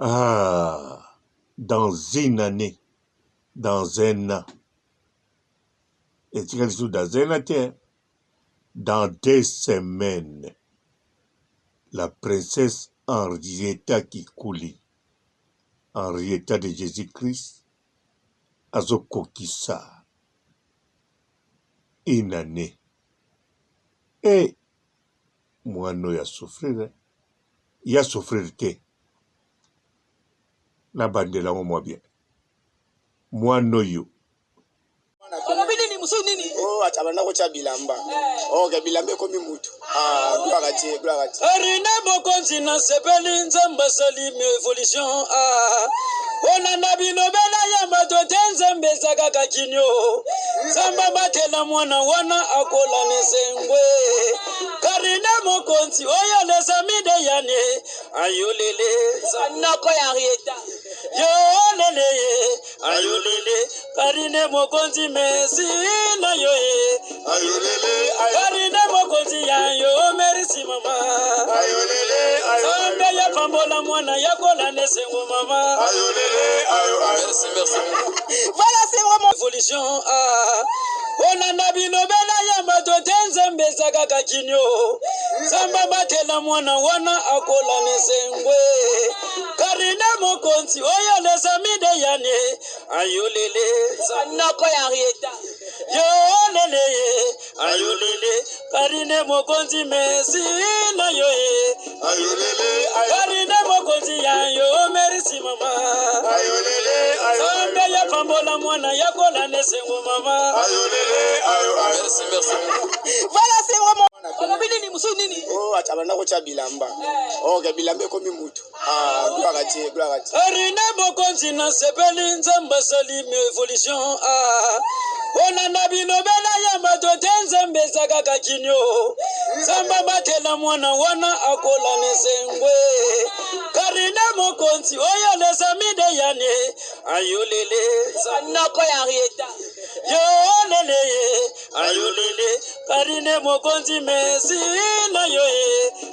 Ah, dans une année, dans un an, et tu dans un an, dans 2 semaines, la princesse Henrietta qui coule, Henrietta de Jésus-Christ, azokokisa une année. Et moi, non, il y a souffrir te. Na bandela moi bien. Moi, non, yo. Oh, atabana ko cha bilamba. Okay, bilambe ko mi mutu. Glagati. Arina bokonzi na sepeli nzamba salimi evolution ona nabino bela ya matote nzambe zakaka kinyo nzamba batela mwana wana akola nesengwe karina mokonzi oyo lesa mide yane ayolele zanako ya rieta yo lele ayolele karine mokonzi mesi na yo Ayolele karine mokonzi ya yo merci mama ayolele zambe ya pambola mwana yakola nesengo mama ayolele merci voilà c'est vraiment évolution ona nabino bela ya matote nzambe zakaka kinyo nzamba batela mwana wana akola nesengwe karine mokonzi oyo lesa mide yane ayolele zanako ya rieta yo lele ayolele karine mokonzi mesi na yo ayolele karine mokonzi ya yo merci mama ayolele zambe ya pambola mwana yakola nesengo mama ayolele merci voilà c'est vraiment oh, atabana ko cha bilamba. Okay, bilambe ko mi mutu. Glagati. arine mokonzi na sepeli nzamba salimi evolution ona nabino bela ya matote nzambe zakaka kinyo nzamba batela mwana wana akola nesengwe karine mokonzi oyo lesa mide yane ayolele zanako ya rieta yo lele ayolele karine mokonzi mesi na yo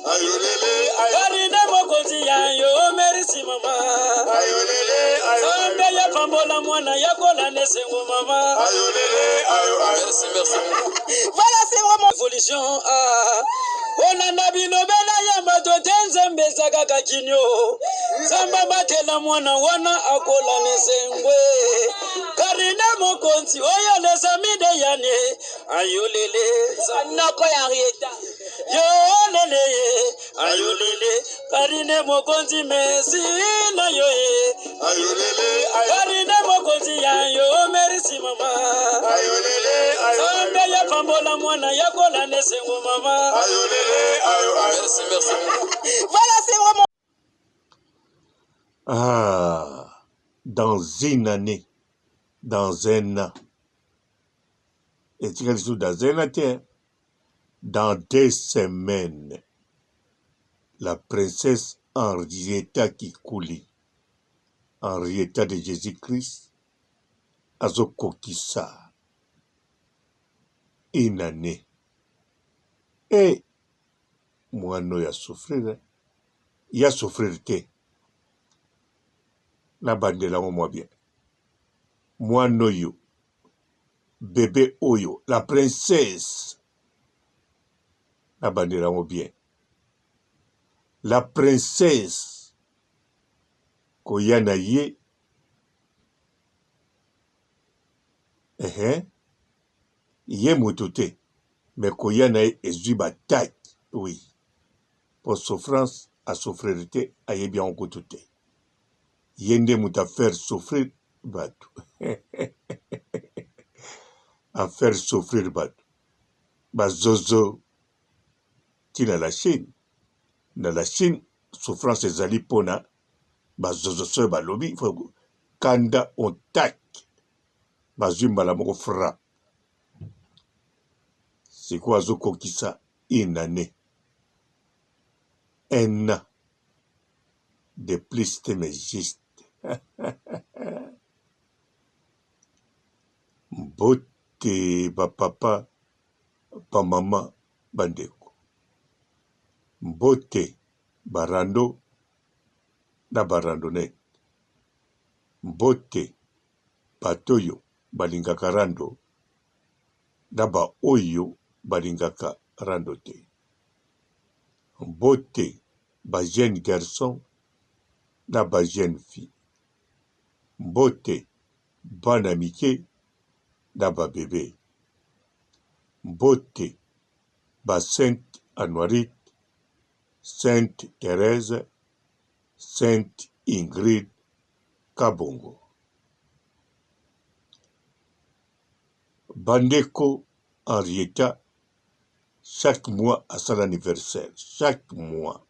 Ayolele karine mokonzi ya yo merci mama ayolele zambe ya pambola mwana yakola nesengo mama ayolele merci voilà c'est vraiment évolution ona nabino bela ya matote nzambe zakaka kinyo nzamba batela mwana wana akola nesengwe karine mokonzi oyo lesa mide yane ayolele zanako ya rieta yo lele ayolele karine mokonzi mesi na yo ayolele karine mokonzi ya yo merci mama ayolele zambe ya pambola mwana yakola nesengo mama ayolele merci voilà c'est vraiment Dans une année, dans un an, et tu dans un an, dans 2 semaines, la princesse Henrietta qui coule, Henrietta de Jésus-Christ, azokokisa une année. Et moi, non, il y a souffrir te. Na bandela moi bien. Moi, non, yo. Bébé Oyo, la princesse. Na bandela moi bien. La princesse. Koyana ye. Ye motote. Mais koyana ye ezui bataille. Oui. Pour souffrance, à souffrir te, a ye bien en côté. Yende muta faire souffrir batu. À faire souffrir batu. Bazozo. Tina la Chine. Dans la Chine, souffrance ezali pona. Bazozo so balobi. Kanda on tac. Bazumba la moko frappe. C'est quoi Zoko qui ça? Une année. Un an. De plus te me juste. Mbote ba papa, ba mama, bandeko. Mbote, barando, na barandonnette. Mbote bato oyo balingaka rando na baoyo balingaka rando te. Mbote jeune garçon na jeune fille. Mbote bana mike na bébé. Mbote Sainte Anoirite, Sainte Thérèse, Sainte Ingrid Kabongo. Bandeko Henrietta, chaque mois à son anniversaire, chaque mois.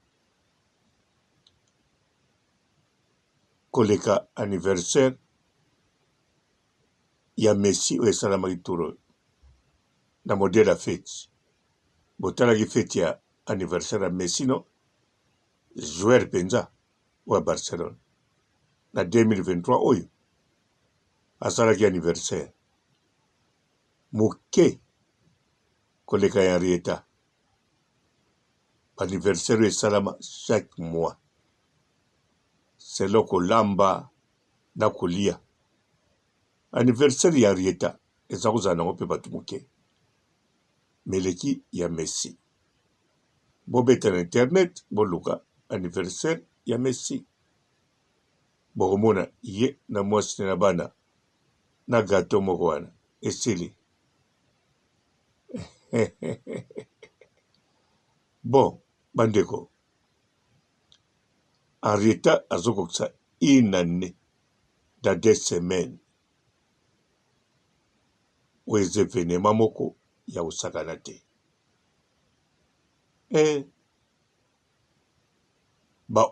Koleka anniversaire, ya Messi oyo esalamaki turo na modèle ya fête. Botalaki fête ya anniversaire ya Messi no, joueur penza wa Barcelone. Na 2023 oyo asalaki anniversaire. Moke koleka ya Henrietta. Anniversaire oyo esalama chaque mois. Selo kolamba na kolia. Anniversaire ya Henrietta eza kozala nango mpe bato moke. Meleki ya Messi. Bobeta na internet boluka anniversaire ya Messi. Bokomona ye na mwasi na bana na gato moko wana esili. Bon, bandeko. Henrietta azokokisa une année dans 2 semaines. Oyo evenema moko ya kosakana te.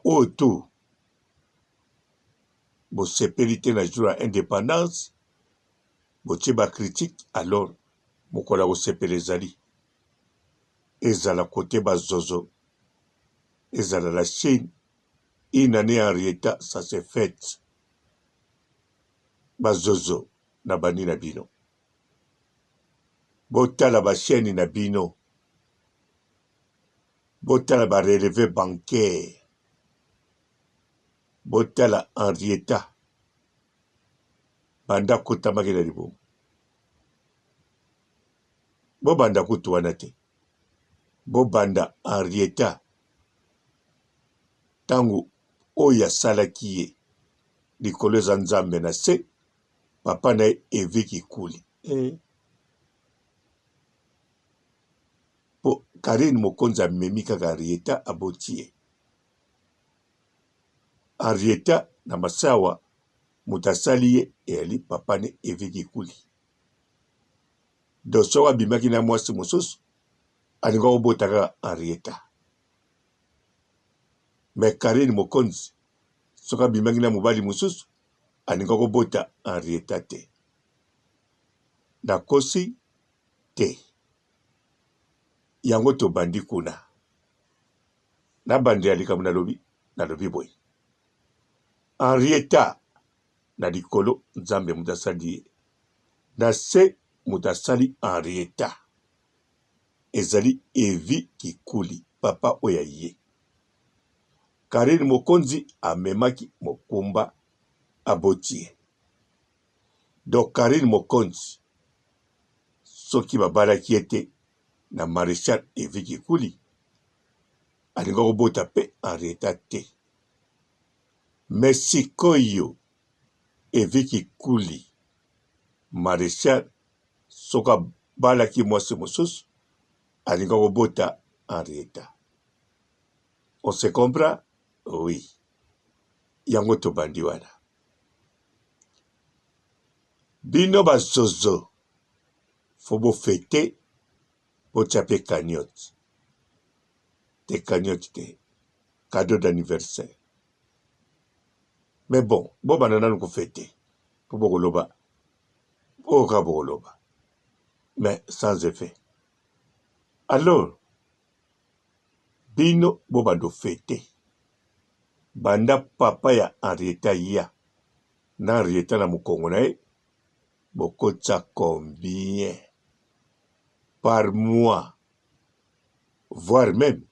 Oyo tu bosepeli te na jour ya indépendance, botie bacritique, alors mokola kosepela ezali. Ezala kote bazozo, ezala la Chine, une année ya Henrietta, ça se fête. Bazozo na bani na bino. Botala bachaîne na bino. Botala ba relevé bancaire. Botala Henrietta. Banda kotamaki na libomo. Bobanda kutu wana te. Bobanda Henrietta. Tango oyo asalaki ye likolo eza Nzambe na se, papa na ye eviki kuli. Po Karine Mokonzi amemi kaka Henrietta aboti ye. Henrietta na masawa moto asali ye eyali papa ne eviki kuli. Donc soki abimaki na mwasi mosusu alinga kobota kaka Henrietta. Mais Karine Mokonzi soki abimaki na mobali mosusu alinga kobota Henrietta te. Nakosi te. Yango tobandi kuna. Nabandi ya likambo nalobi boye. Henrietta na likolo Nzambe moto asali ye. Na se moto asali Henrietta. Ezali Evi Kikuli, papa oya ye. Karine Mokonzi amemaki mokumba aboti ye. Donc Karine Mokonzi soki babalaki ete na maréchal Evi Kikuli alinga kobota pe Henrietta te. Mais sikoyo Evi Kikuli maréchal soka balaki mwasi mosusu alinga kobota Henrietta. On se comprend? Oui. Yango tobandi wana. Bino bazozo faut bo fêter botia pe cagnotte. Te cagnotte te. Cadeau d'anniversaire. Mais bon, bo banana nous fêter. Pour bokoloba. Oka bokoloba. Mais sans effet. Alors, bino bo bando fêter. Banda papa ya Henrietta ya. Na Henrietta na mukongo na ye. Bokotsa combien par mois, voire même,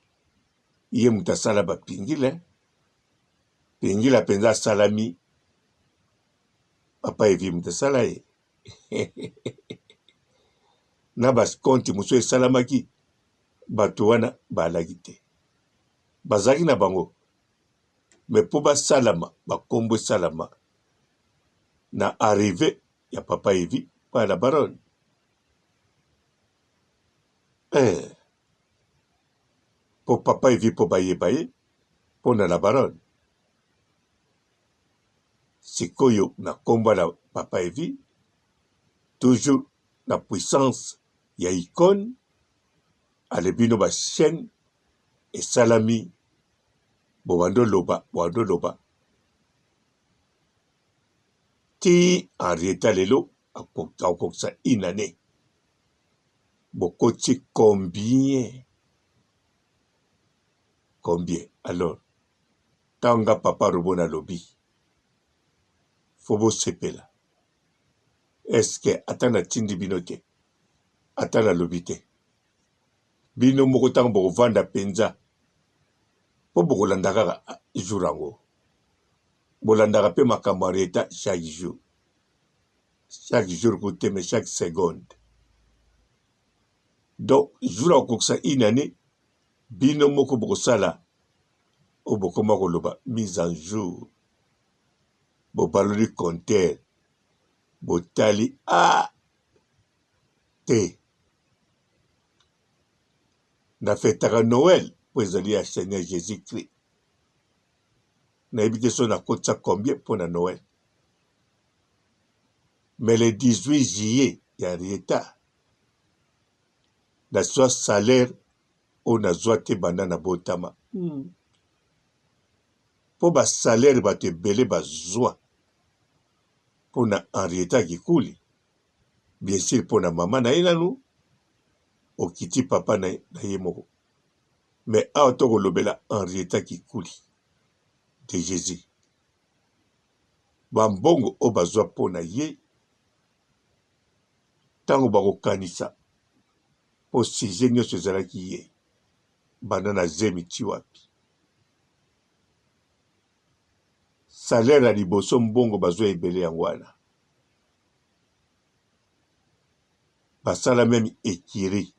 ye mutasala bapingile, pengila penza salami papa evi mutu asala ye na baskonti mosusu esalamaki bato wana balaki te bazalaki na bango me mpo basalama bakombo esalama na arrive ya papa evi pa la baronne mpo papa evi mpo bayeba ye mpo na la baronne sikoyo na kombo na papa evi toujours na puissance ya icône alebino bachaîne esalami bowando loba ti Henrietta lelo akokisa inane bokoti combien alors tanga papa robona lobi fo bosepela eske ata natindi bino te ata nalobi te bino moko ntango bokovanda mpenza mpo bokolanda kaka jour yango bolandaka mpe makambo ya Henrietta chaque jour kuteme chaque seconde donc jour akokisa inane bino moko bokosala oyo bokoma koloba mise en jour bobaloli compteur botali te nafetaka Noël mpo ezali ya Seigneur Jésus-Christ nayebi te so nakotisa combien mpo na Noël mais le 18 juillet ya Henrietta nazwa salaire oyo nazwa te banda na botama mpo basalaire bato ebele bazwa mpo na Henrietta Kikuli bien sûr mpo na mama na ye nanu okiti papa na ye moko mais awa tokolobela Henrietta Kikuli de Jésus bambongo oyo bazwa mpo na ye ntango bakokanisa mpo sujet nyonso ezalaki ye banda na zemi ti wapi salaire ya liboso mbongo bazwa ebele yango wana basala meme ekiri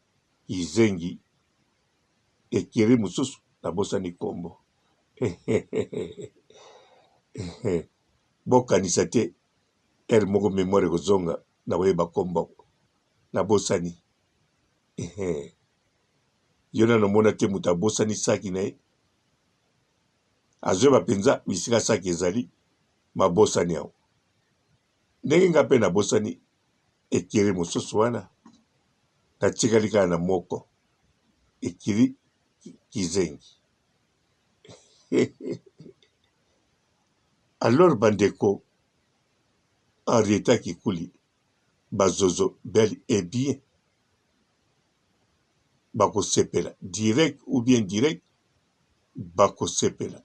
izengi ekiri mosusu nabosani kombo bokanisa te ere moko memoire ekozonga na boyeba kombo nabosani yo nano mona te moto abosani saki na ye azoyeba mpenza bisika saki ezali mabosani yango ndenge nga mpe nabosani ekiri mosusu wana natikali kaka na moko ekiri kizengi alors bandeko Henrietta Kikuli bazozo bel et bien bakosepela direct ou bien direct bakosepela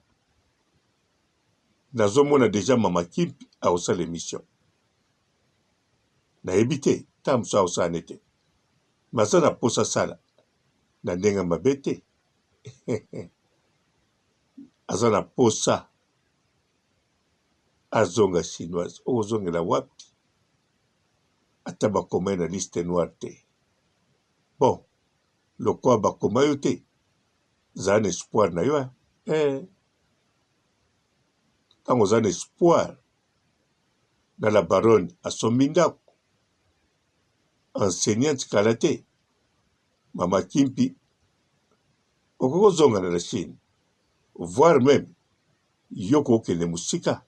nazomona deja mama Kimpi aosala émission nayebi te ta mosu aosala ne te maza na posa sala na ndenge mabe te aza na posa azonga chinoise okozongela wapi ata bakoma ye na liste noire te bon lokola bakoma yo te zala na espoir na yo ntango oza na espoir na la baronne asombi ndako enseignante kala te mama Kimpi okoki kozongana na Chine voire même yo kokende mosika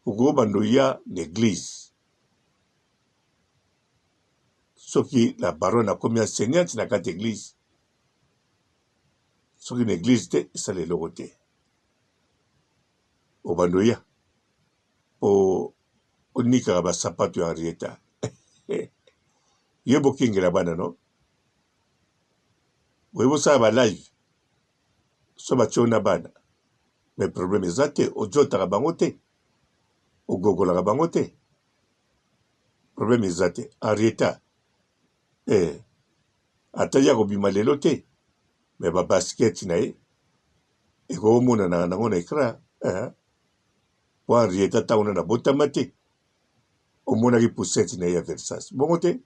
okoki bando ya l'église soki la baronne akomi enseignante na kati église soki na église te esala eloko te obando ya po onikaka basapato ya Henrietta ye bokengela bana no boye bosala balive so batio na bana mais problème eza te ojotaka bango te ogogolaka bango te problème eza te Henrietta ata ya kobima lelo te me babasket na ye ekomona na nango na ekra po Henrietta ntango na botama te omonaki poussette na ye ya Versace bongo te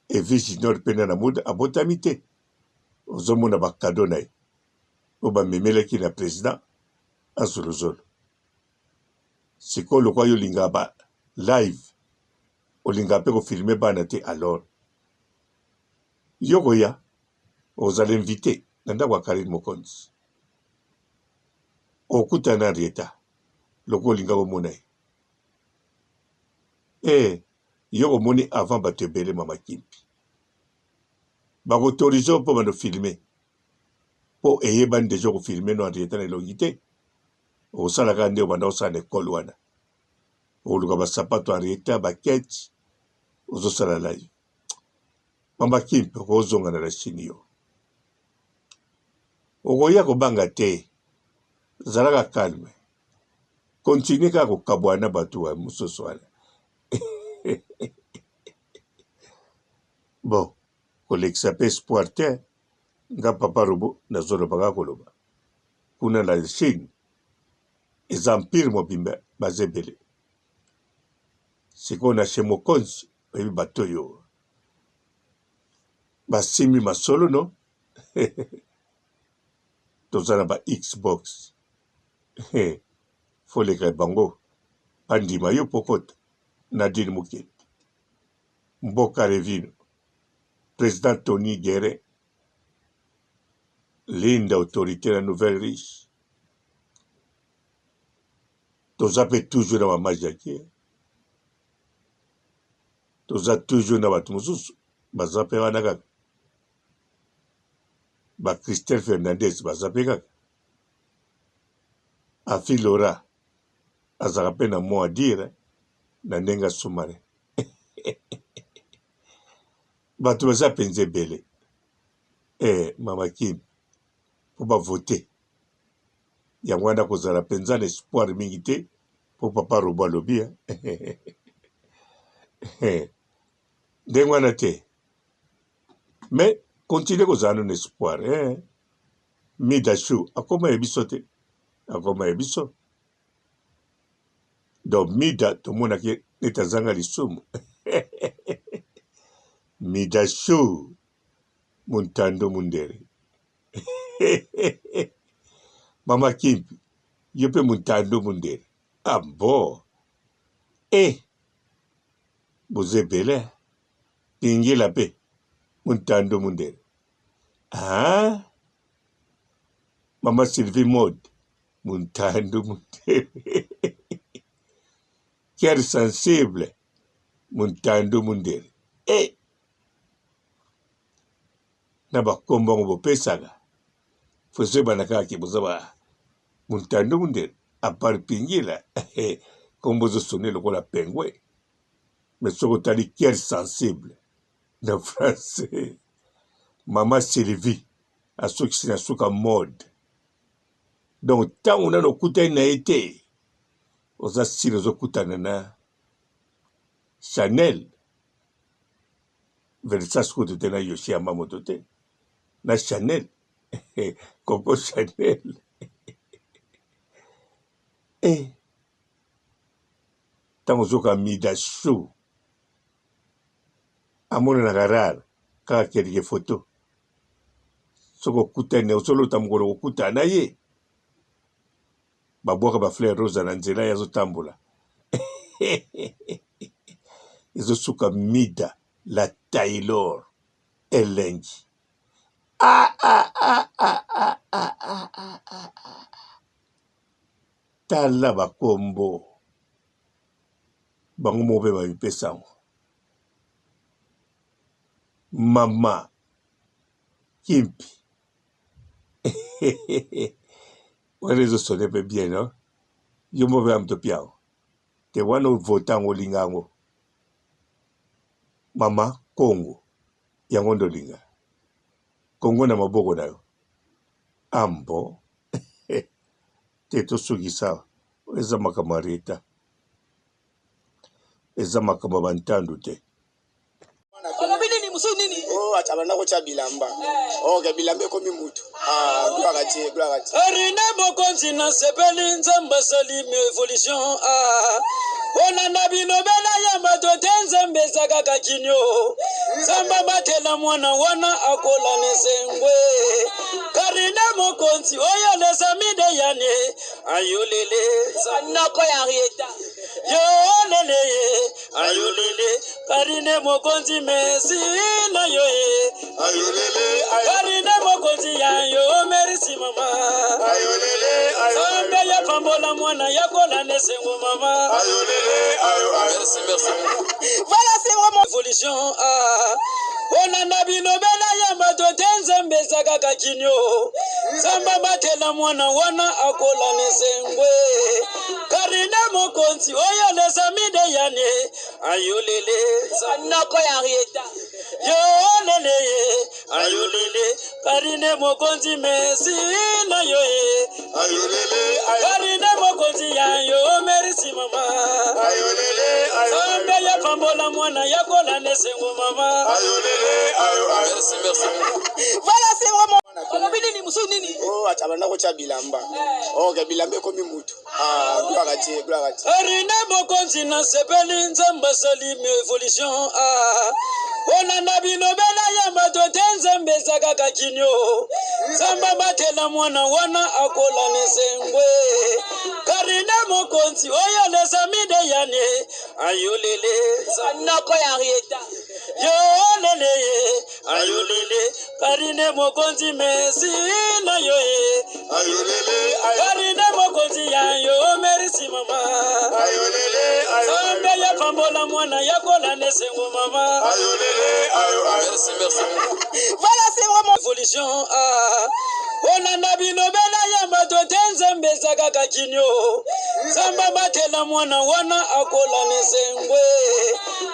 Evi Junior mpe na mode abotami te ozomona bakado na ye po bamemelaki na président azolozolo sikoyo lokwa yo olingaka ba live olingaka mpe kofilme bana te alors yo koya ozala invité na ndako ya Karine Mokonzi okutana na Henrietta lokwa olinga komona ye yo komoni avant bato ebele Mama Kimpi bakoautorize mpo bando filme mpo eyebani deja kofilme no Henrietta na elongi te osalaka nde obanda osala na ekole wana oluka basapato Henrietta bakete ozosala live Mama Kimpi okozonga na Chine yo okoya kobanga te zalaka calme continue kaka kokabwana bato wa mosusu wana bon kolekisa mpe espoir te nga papa robo nazolobaka koloba kuna na Chine eza empire mobimba baza ebele sikoyo na chez Mokonzi oyebi bato oyo basimbi masolo no toza na ba Xbox foleka bango bandima yo pokota Nadine Mukete Mboka Revino président Tony Guérin Linda autorité la nouvelle riche toza mpe toujours na Mama Jackie toza toujours na bato mosusu baza mpe wana kaka ba Christelle Fernandez baza mpe kaka Afi Laura azalaka mpe na mot à dire na ndenge asomare bato baza mpenza ebele Mama Kim mpo bavote yango wana kozala mpenza na espoir mingi te mpo papa robo alobi ndenge wana te mais continue kozala no na espoir Midashu akoma ye biso te akoma ye biso donc Mida tomonaki neti azanga lisumu Midashu Muntando Mundere Mama Kimpi yo mpe Muntando Mundere bon boza ebele pingila mpe Muntando Mundere Mama Sylvie Mode Muntando Mundere cœur sensible Muntando Mundere na bakombo yango bopesaka fose bana kaka ke boza ba Muntando Mundere apart pingila kombo ozosone lokola pengwe mais soki otali cœur sensible na français Mama Sylvie asokisi na suka mode donc ntango nano okutani na ye te oza sili ozokutana na Chanel Versace kutu te na Yoshi Yamamoto te na Chanel Coco Chanel ntango ozoka Midashu amonanaka rare kaka kelike foto soki okutani ozolota mokolo kokutana na ye babwaka bafleur rosa na nzela ye azotambola ezosuka Mida la Taylor elengi tala bakombo bango moko mpe bamipesa yango Mama Kimpi wana ezosone mpe bien no yo moko mpe ya moto piao te wana ovota yango olinga yango Mama Kongo yango ndo olinga Kongo na maboko na yo ambo te tosukisa eza makambo ya Henrietta eza makambo ya bantandu te Oh, atabanda ko cha bilamba. Okay, bilamba ko mi mutu. Gloire à Dieu. Arine mokonzi na sepeli nzamba salime evolution. Ona nabino bela ya matote nzambe zakaka kinyo. Samba batela mwana wana akola nesengwe. Karine mokonzi oyo lesa mide yane. Ayolele sanako ya rieta. Yo lele ayolele. Karine mokonzi mesi na yo ayolele. Karine mokonzi ya yo merci mama. Ayolele ayolele. Ya pambola mwana yakola nesengo mama. Ayolele. Merci. Voilà, c'est vraiment évolution. On a bino bela ya matote nzambe zakaka kinyo. Samba batela mwana wana akola nesengwe. Karine mokonzi oyo lesa mide yane. Ayolele sanako ya rieta. Yo lele ayolele. Karine mokonzi mesi na yo ayolele. Karine mokonzi ya yo merci mama. Ayolele ayolele. Ya pambola mwana yakola nesengo mama. Ayolele ayolele. Merci. Voilà, c'est vraiment oh, atabanda ko cha bilamba. Okay, bilamba ko mi mutu. Gloire à Dieu. Arine mokonzi na sepeli nzamba salime evolution. Ona nabino bela ya matote nzambe zakaka kinyo. Samba batela mwana wana akola nesengwe. Karine mokonzi oyo lesa mide yane. Ayolele sanako ya rieta. Yo lele ayolele. Karine mokonzi mesi na yo ayolele. Karine mokonzi ya yo merci mama. Ayolele ayolele. Ya pambola mwana yakola nesengo mama. Ayolele ayolele. Merci. Voilà, c'est vraiment évolution. On a bino bela ya matote nzambe zakaka kinyo. Samba batela mwana wana akola nesengwe.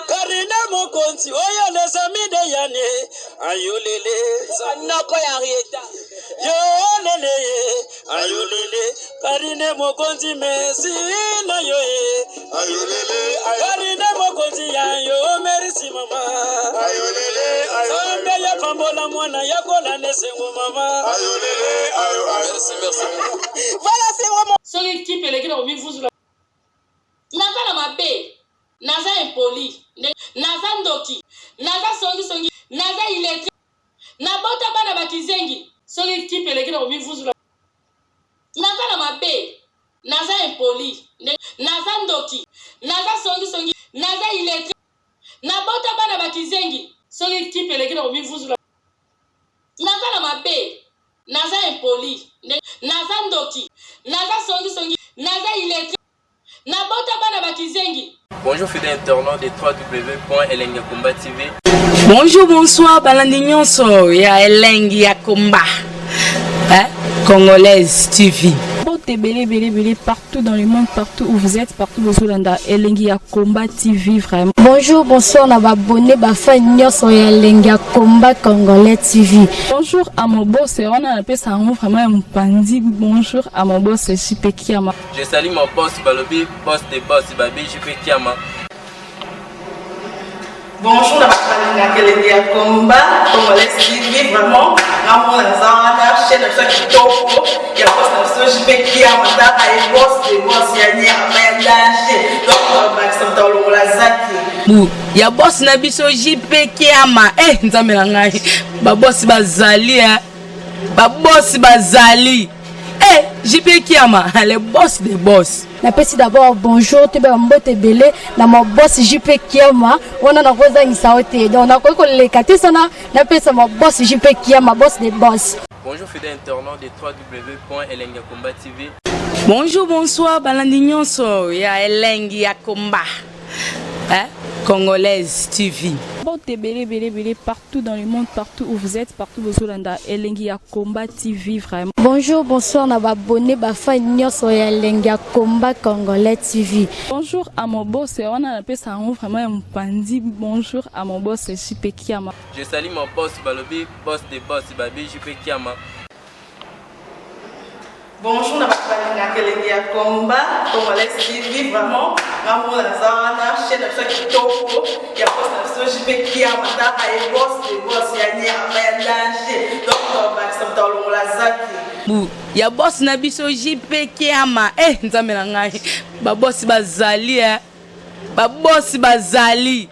Karine mokonzi oyo lesa mide yane. Ayolele sanako ya rieta. Yo lele ayolele. Karine mokonzi mesi na yo ayolele. Karine mokonzi ya yo merci mama. Ayolele ayolele. Ya pambola mwana yakola nesengo mama. Ayolele ayolele. Merci. Voilà, c'est vraiment son équipe et les gars au vous la naza na mabe naza impoli naza ndoki naza songi naza illettré na bota bana bakizengi son équipe et les gars au vous la naza na mabe naza impoli naza ndoki naza songi naza illettré na bota bana bakizengi son équipe et les gars au vous la naza na mabe naza impoli naza ndoki naza songi naza illettré na bota bana bakizengi. Bonjour fidèles internautes de www.elengiakomba TV. Bonjour, bonsoir, balandinyon so ya Elengiakomba Congolaise TV. Belé partout dans le monde, partout où vous êtes, partout où vous êtes, Elengiakomba TV vraiment. Bonjour, bonsoir, on a abonné fan nyonso ya Elengiakomba Congolais TV. Bonjour à mon boss, on a appelé ça vraiment un pandi. Bonjour à mon boss, JP Kiama. Je salue mon boss Balobi, boss des boss Babi, JP Kiama. Bonjour, la Elengiakomba Congolais TV vraiment. Ramon Lazana, chaîne de chaque topo, il y a pas de JP Kiama, et boss des boss, il y a un danger. Donc, Maxime Tolo Lazaki. Il y a boss Nabiso JP Kiama. Nzambe na ngai. Ba boss bazali ba boss bazali. JP Kiama, le boss des boss. Napesi d'abord bonjour, tu peux mbote belé na mon boss JP Kiama. On a na koza ngisaote. Donc na ko le katisana, napesa mon boss JP Kiama, boss des boss. Bonjour fidèles internautes de www.elengiakomba TV. Bonjour, bonsoir, balandinyon so ya Elengiakomba Congolaise TV. Belé partout dans le monde, partout où vous êtes, partout où vous êtes, Elengiakomba TV vraiment. Bonjour, bonsoir, on a abonné fan nyonso ya Elengiakomba Congolais TV. Bonjour à mon boss, on a appelé ça vraiment un pandi. Bonjour à mon boss, JP Kiama. Je salue mon boss Balobi, boss des boss Babi, JP Kiama. Bonjour, na balinga kelenge ya combat congolais TV vraiment ngamona zana chaîne ça kitoko ya boss na JP Kiama ta ay boss de boss ya nya ya danger donc ba samta longola zaki ya boss na biso JP Kiama nzambe na ngai ba boss bazali ba boss bazali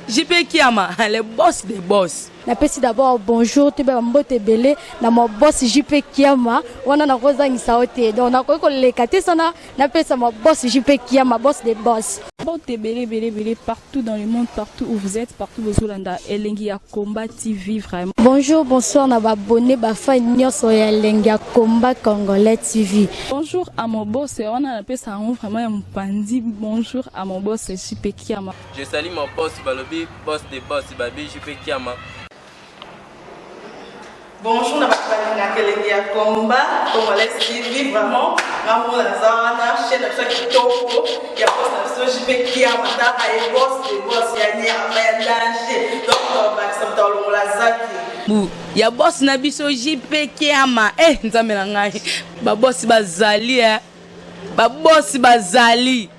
JP Kiama le boss des boss. Napesi d'abord bonjour te ba mbote belé na mo boss JP Kiama wana na kozangisa ote donc na ko lekate sana napesa mo boss JP Kiama boss des boss. Mbote belé partout dans le monde, partout où vous êtes, partout où vous êtes, Elengi ya Combat TV vraiment. Bonjour, bonsoir na ba abonné ba fan nyonso ya Elengi ya Combat Congolais TV. Bonjour à mon boss, on a appelé ça vraiment un pandi. Bonjour à mon boss JP Kiama. Je salue mon boss Balobi, boss des boss Babi JP Kiama. Bonjour, na balinga kelenge ya combat congolais TV vraiment ngamona zana chaîne ça kitoko ya boss na JP Kiama ta ay boss de boss ya nya ya danger donc ba samta longola zaki ya boss na biso JP Kiama nzambe na ngai ba boss bazali ba boss bazali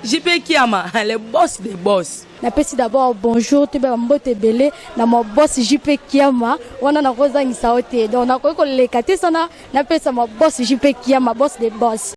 JP Kiama le boss des boss. Napesi d'abord bonjour te ba mbote belé na mo boss JP Kiama wana na kozangisa ote donc na ko lekate sana napesa mo boss JP Kiama boss des boss.